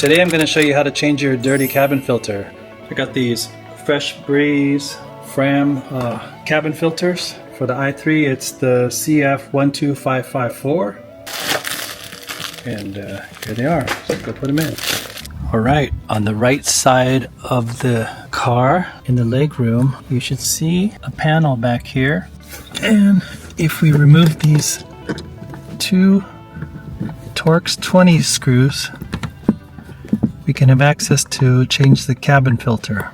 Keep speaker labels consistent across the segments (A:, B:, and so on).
A: Today I'm going to show you how to change your dirty cabin filter. I got these Fresh Breeze Fram cabin filters. For the i3 it's the CF12554. And here they are. So go put them in. Alright, on the right side of the car in the legroom you should see a panel back here. And if we remove these two Torx 20 screws, we can have access to change the cabin filter.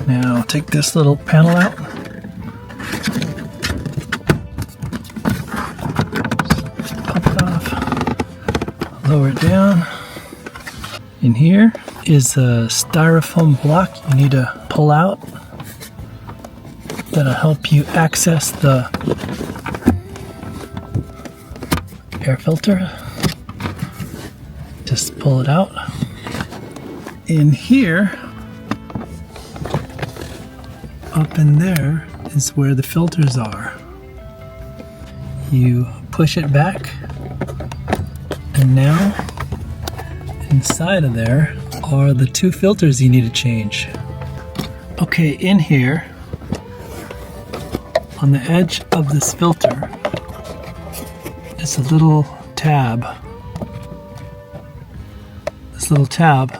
A: Now take this little panel out. Pop it off. Lower it down. In here is a styrofoam block you need to pull out. That'll help you access the air filter. Just pull it out. In here, up in there, is where the filters are. You push it back, and now inside of there are the two filters you need to change. Okay, in here, on the edge of this filter is a little tab. This little tab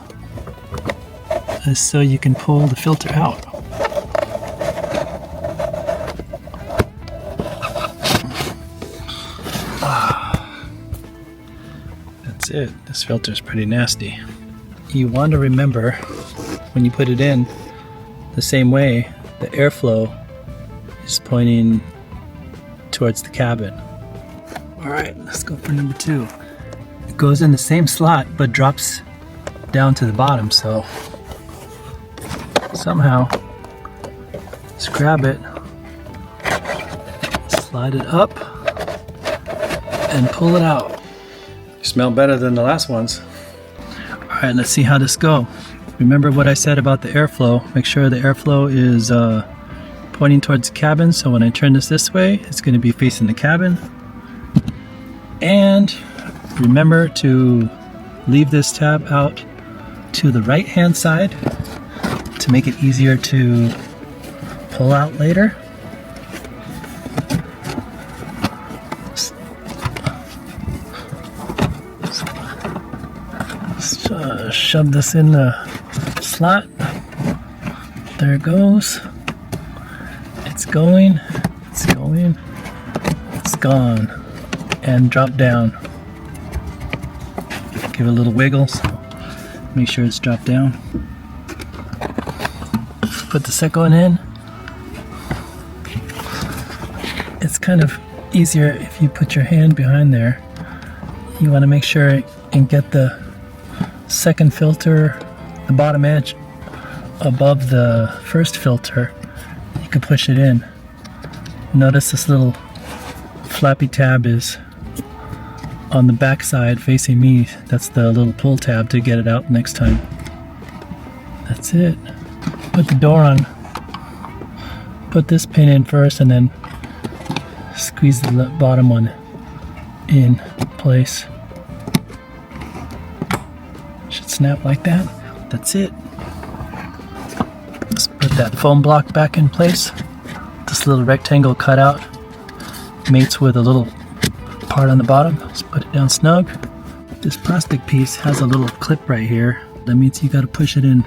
A: is so you can pull the filter out. That's it. This filter is pretty nasty. You want to remember when you put it in the same way, the airflow is pointing towards the cabin. Alright, let's go for number 2. It goes in the same slot but drops down to the bottom, so somehow just grab it, slide it up, and pull it out. You smell better than the last ones. Alright, let's see how this goes. Remember what I said about the airflow. Make sure the airflow is pointing towards the cabin, so when I turn this way, it's going to be facing the cabin. And remember to leave this tab out to the right hand side to make it easier to pull out later. Shove this in the slot. There it goes. It's going, it's going, it's gone, and drop down. Give it a little wiggle, so make sure it's dropped down. Put the second one in. It's kind of easier if you put your hand behind there. You want to make sure and get the second filter, the bottom edge above the first filter. You can push it in. Notice this little flappy tab is on the back side facing me. That's the little pull tab to get it out next time. That's it. Put the door on. Put this pin in first and then squeeze the bottom one in place. Should snap like that. That's it. Let's put that foam block back in place. This little rectangle cutout mates with a little part on the bottom. Let's put it down snug. This plastic piece has a little clip right here. That means you got to push it in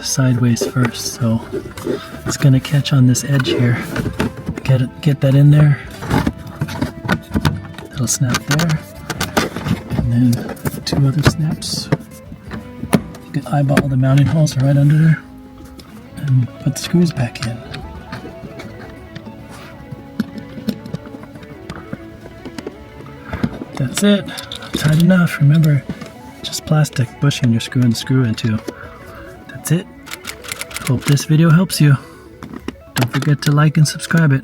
A: sideways first. So it's going to catch on this edge here. Get that in there. It'll snap there. And then 2 other snaps. You can eyeball the mounting holes right under there. And put the screws back in. That's it. Tight enough. Remember, just plastic bushing you're screwing the screw into. That's it. Hope this video helps you. Don't forget to like and subscribe it.